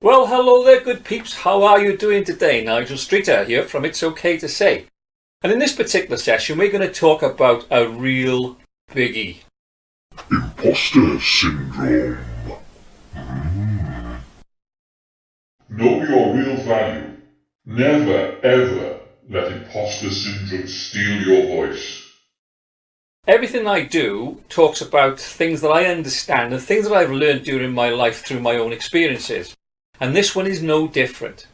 Well, hello there, good peeps. How are you doing today? Nigel Streeter here from It's Okay to Say. And in this particular session, we're going to talk about a real biggie. Imposter syndrome. Know your real value. Never ever let imposter syndrome steal your voice. Everything I do talks about things that I understand and things that I've learned during my life through my own experiences. And this one is no different.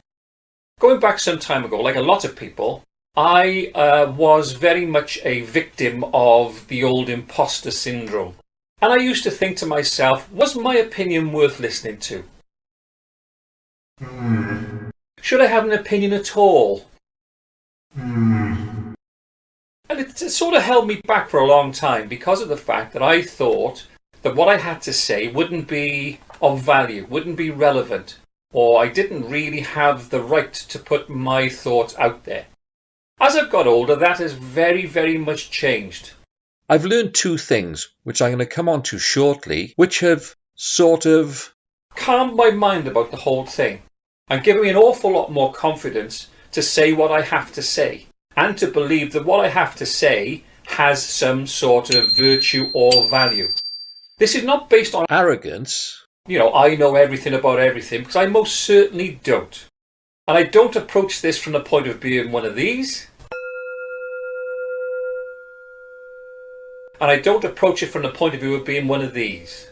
Going back some time ago, like a lot of people, I was very much a victim of the old imposter syndrome. And I used to think to myself, was my opinion worth listening to? Should I have an opinion at all? And it sort of held me back for a long time because of the fact that I thought that what I had to say wouldn't be of value, wouldn't be relevant, or I didn't really have the right to put my thoughts out there. As I've got older, that has very, very much changed. I've learned two things, which I'm going to come on to shortly, which have sort of calmed my mind about the whole thing and given me an awful lot more confidence to say what I have to say and to believe that what I have to say has some sort of virtue or value. This is not based on arrogance. I know everything about everything, because I most certainly don't. And I don't approach this from the point of being one of these. And I don't approach it from the point of view of being one of these.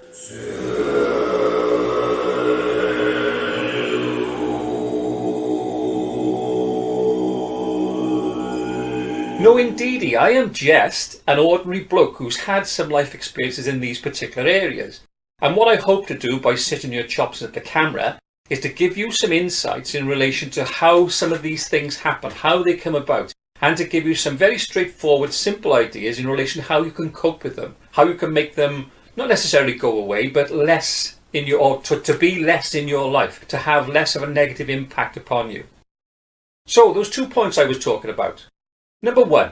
No, indeedy, I am just an ordinary bloke who's had some life experiences in these particular areas. And what I hope to do by sitting your chops at the camera is to give you some insights in relation to how some of these things happen, how they come about, and to give you some very straightforward, simple ideas in relation to how you can cope with them, how you can make them not necessarily go away, but less in your, to be less in your life, to have less of a negative impact upon you. So those 2 points I was talking about. Number one,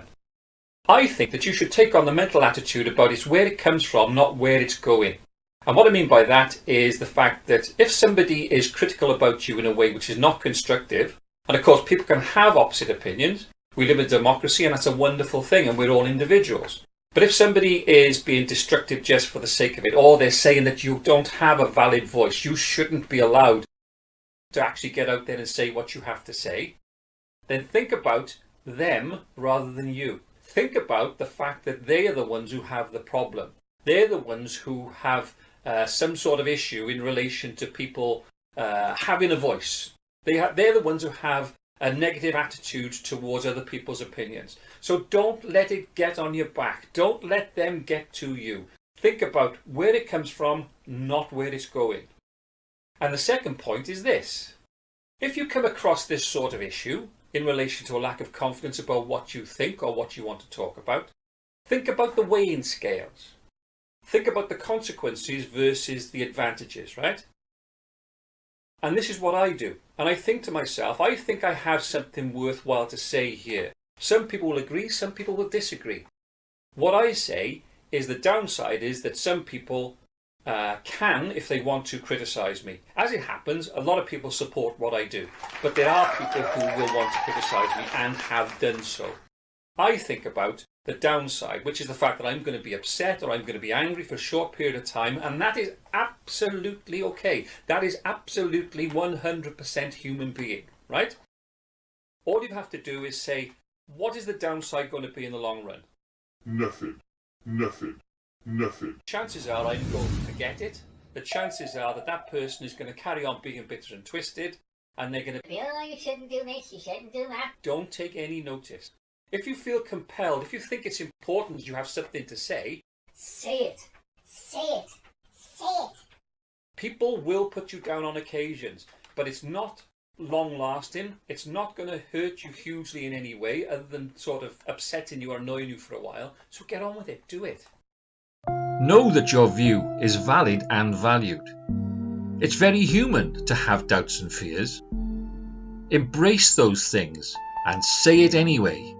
I think that you should take on the mental attitude about it's where it comes from, not where it's going. And what I mean by that is the fact that if somebody is critical about you in a way which is not constructive, and of course people can have opposite opinions, we live in a democracy and that's a wonderful thing and we're all individuals. But if somebody is being destructive just for the sake of it, or they're saying that you don't have a valid voice, you shouldn't be allowed to actually get out there and say what you have to say, then think about them rather than you. Think about the fact that they are the ones who have the problem. They're the ones who have some sort of issue in relation to people having a voice. They're the ones who have a negative attitude towards other people's opinions. So don't let it get on your back. Don't let them get to you. Think about where it comes from, not where it's going. And the second point is this. If you come across this sort of issue in relation to a lack of confidence about what you think or what you want to talk about, think about the weighing scales. Think about the consequences versus the advantages, right? And this is what I do. And I think to myself, I think I have something worthwhile to say here. Some people will agree, some people will disagree. What I say is the downside is that some people can, if they want to, criticize me. As it happens, a lot of people support what I do. But there are people who will want to criticize me and have done so. I think about the downside, which is the fact that I'm going to be upset or I'm going to be angry for a short period of time, and that is absolutely okay. That is absolutely 100% human being, right? All you have to do is say, what is the downside going to be in the long run? Nothing. Nothing. Nothing. Chances are I'm going to forget it. The chances are that that person is going to carry on being bitter and twisted, and they're going to be, oh, you shouldn't do this, you shouldn't do that. Don't take any notice. If you feel compelled, if you think it's important that you have something to say, say it. Say it. Say it. People will put you down on occasions, but it's not long lasting. It's not going to hurt you hugely in any way other than sort of upsetting you or annoying you for a while. So get on with it. Do it. Know that your view is valid and valued. It's very human to have doubts and fears. Embrace those things and say it anyway.